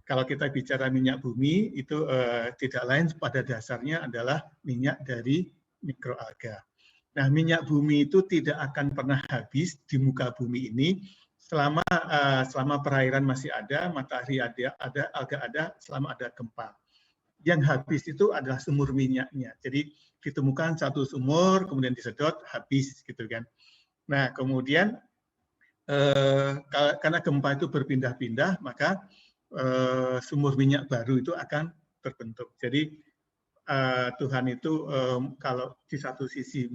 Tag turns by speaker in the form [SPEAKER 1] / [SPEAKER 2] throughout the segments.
[SPEAKER 1] Kalau kita bicara minyak bumi, itu tidak lain pada dasarnya adalah minyak dari mikroalga. Nah, minyak bumi itu tidak akan pernah habis di muka bumi ini selama perairan masih ada, matahari ada, alga ada, selama ada gempa. Yang habis itu adalah sumur minyaknya. Jadi ditemukan satu sumur, kemudian disedot, habis gitu kan. Nah, kemudian karena gempa itu berpindah-pindah, maka sumur minyak baru itu akan terbentuk. Jadi Tuhan itu kalau di satu sisi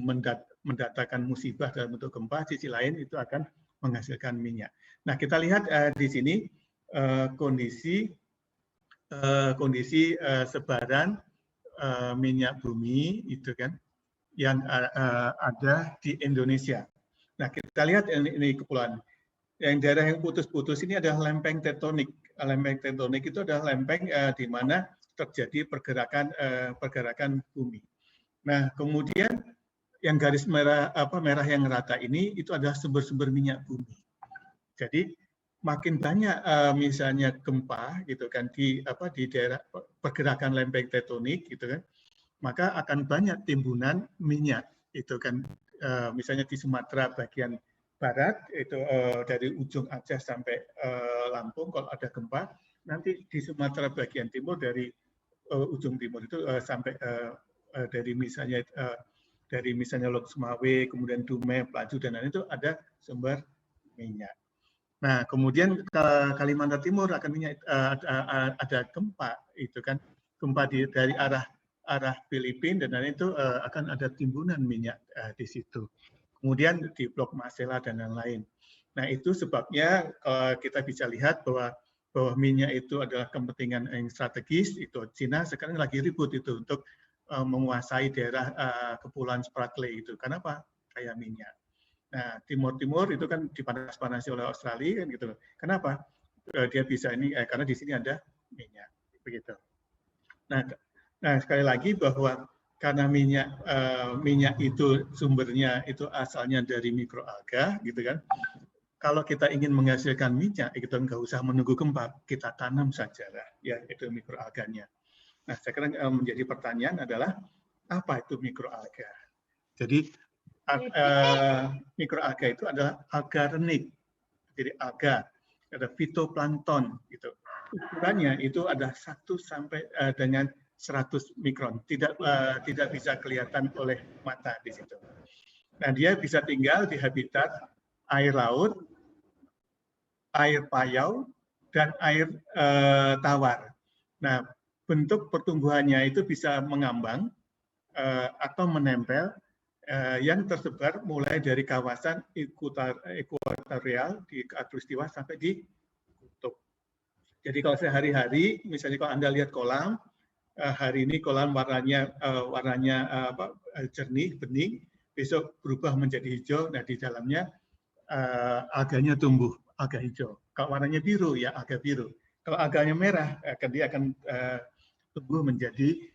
[SPEAKER 1] mendatangkan musibah dalam bentuk gempa, sisi lain itu akan menghasilkan minyak. Nah, kita lihat di sini kondisi sebaran minyak bumi itu kan yang ada di Indonesia. Nah, kita lihat ini kepulauan. Yang daerah yang putus-putus ini adalah lempeng tektonik. Lempeng tektonik itu adalah lempeng di mana terjadi pergerakan bumi. Nah, kemudian yang garis merah merah yang rata ini itu adalah sumber-sumber minyak bumi. Jadi makin banyak misalnya gempa gitu kan di daerah pergerakan lempeng tektonik gitu kan, maka akan banyak timbunan minyak itu kan, misalnya di Sumatera bagian barat itu dari ujung Aceh sampai Lampung kalau ada gempa, nanti di Sumatera bagian timur dari ujung timur itu sampai dari misalnya Lok Sumawe, kemudian Dumai, Pelaju dan lain itu ada sumber minyak. Nah, kemudian ke Kalimantan Timur akan minyak ada gempa itu kan, gempa dari arah Filipina dan lain itu akan ada timbunan minyak di situ. Kemudian di Blok Masela dan lain-lain. Nah, itu sebabnya kita bisa lihat bahwa minyak itu adalah kepentingan yang strategis. Itu Cina sekarang lagi ribut itu untuk menguasai daerah Kepulauan Spratly itu. Kenapa? Kayak minyak. Nah, Timur itu kan dipanas-panasi oleh Australia kan gitu. Kenapa? Dia bisa ini karena di sini ada minyak begitu. Nah, sekali lagi bahwa karena minyak itu sumbernya itu asalnya dari mikroalga gitu kan. Kalau kita ingin menghasilkan minyak, kita nggak usah menunggu gempa, kita tanam saja lah, ya itu mikroalganya. Nah, sekarang menjadi pertanyaan adalah apa itu mikroalga? Jadi mikroalga itu adalah alga renik, jadi alga, ada fitoplankton gitu. Ukurannya itu ada 1 sampai dengan 100 mikron, tidak bisa kelihatan oleh mata di situ. Nah, dia bisa tinggal di habitat air laut, air payau, dan air tawar. Nah, bentuk pertumbuhannya itu bisa mengambang atau menempel yang tersebar mulai dari kawasan ekuatorial di khatulistiwa sampai di kutub. Jadi kalau sehari-hari, misalnya kalau Anda lihat kolam, hari ini kolam warnanya jernih, bening, besok berubah menjadi hijau, nah di dalamnya alganya tumbuh, alga hijau. Kalau warnanya biru, ya alga biru. Kalau alganya merah, dia akan tumbuh menjadi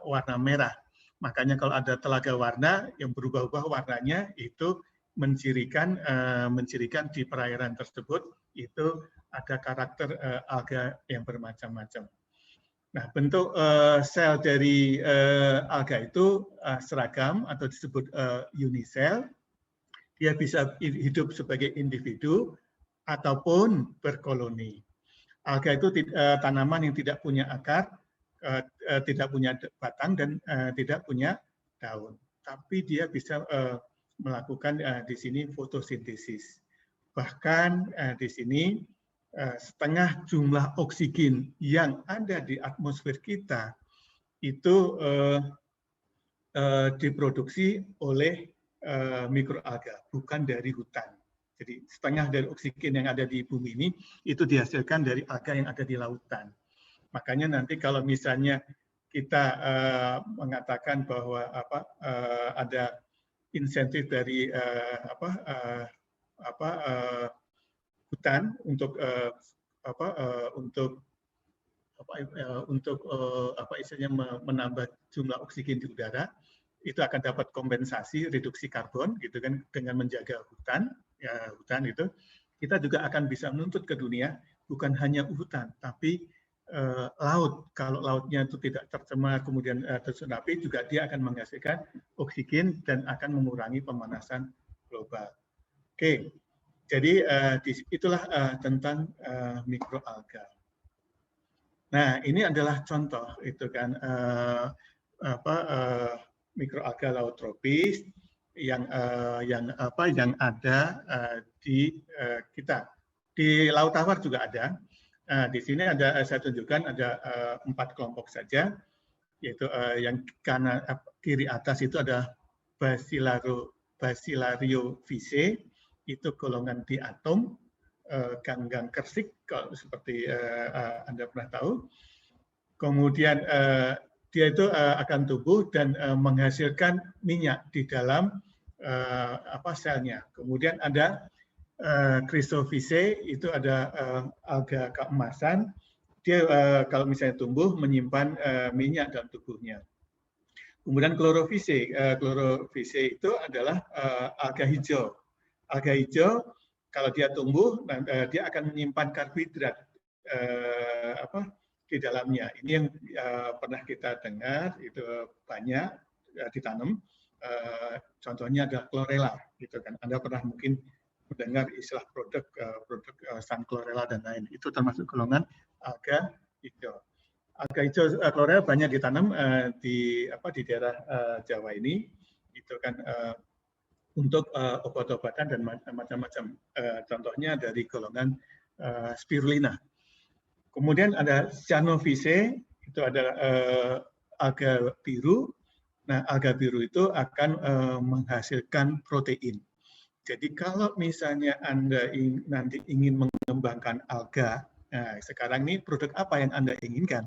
[SPEAKER 1] warna merah. Makanya kalau ada telaga warna yang berubah-ubah warnanya, itu mencirikan di perairan tersebut itu ada karakter alga yang bermacam-macam. Nah, bentuk sel dari alga itu seragam atau disebut unisel. Dia bisa hidup sebagai individu ataupun berkoloni. Alga itu tanaman yang tidak punya akar, tidak punya batang dan tidak punya daun. Tapi dia bisa melakukan di sini fotosintesis. Bahkan di sini setengah jumlah oksigen yang ada di atmosfer kita itu diproduksi oleh mikroalga, bukan dari hutan. Jadi setengah dari oksigen yang ada di bumi ini itu dihasilkan dari alga yang ada di lautan. Makanya nanti kalau misalnya kita mengatakan bahwa ada insentif dari hutan untuk istilahnya menambah jumlah oksigen di udara, itu akan dapat kompensasi reduksi karbon gitu kan dengan menjaga hutan, ya hutan itu kita juga akan bisa menuntut ke dunia bukan hanya hutan, tapi laut. Kalau lautnya itu tidak tercemar kemudian tersunapi, juga dia akan menghasilkan oksigen dan akan mengurangi pemanasan global. Oke, jadi itulah tentang mikroalga. Nah, ini adalah contoh itu kan mikroalga laut tropis yang ada di kita. Di Laut Tawar juga ada. Di sini saya tunjukkan ada 4 kelompok saja, yaitu yang kanan kiri atas itu ada Basilariovice, itu golongan diatom, ganggang kersik kalau seperti Anda pernah tahu. Kemudian dia itu akan tumbuh dan menghasilkan minyak di dalam selnya. Kemudian ada Chrysovice, itu ada alga keemasan. Dia kalau misalnya tumbuh menyimpan minyak dalam tubuhnya. Kemudian Chlorovice, Chlorovice itu adalah alga hijau. Alga hijau kalau dia tumbuh, dia akan menyimpan karbohidrat di dalamnya. Ini yang pernah kita dengar, itu banyak ditanam. Contohnya ada chlorella, gitu kan. Anda pernah mungkin mendengar istilah produk sun chlorella dan lain. Itu termasuk golongan alga hijau. Alga hijau chlorella banyak ditanam di daerah Jawa ini, itu kan untuk obat-obatan dan macam-macam. Contohnya dari golongan spirulina. Kemudian ada Cyanovice, itu adalah alga biru. Nah, alga biru itu akan menghasilkan protein. Jadi kalau misalnya Anda nanti ingin mengembangkan alga, nah sekarang ini produk apa yang Anda inginkan?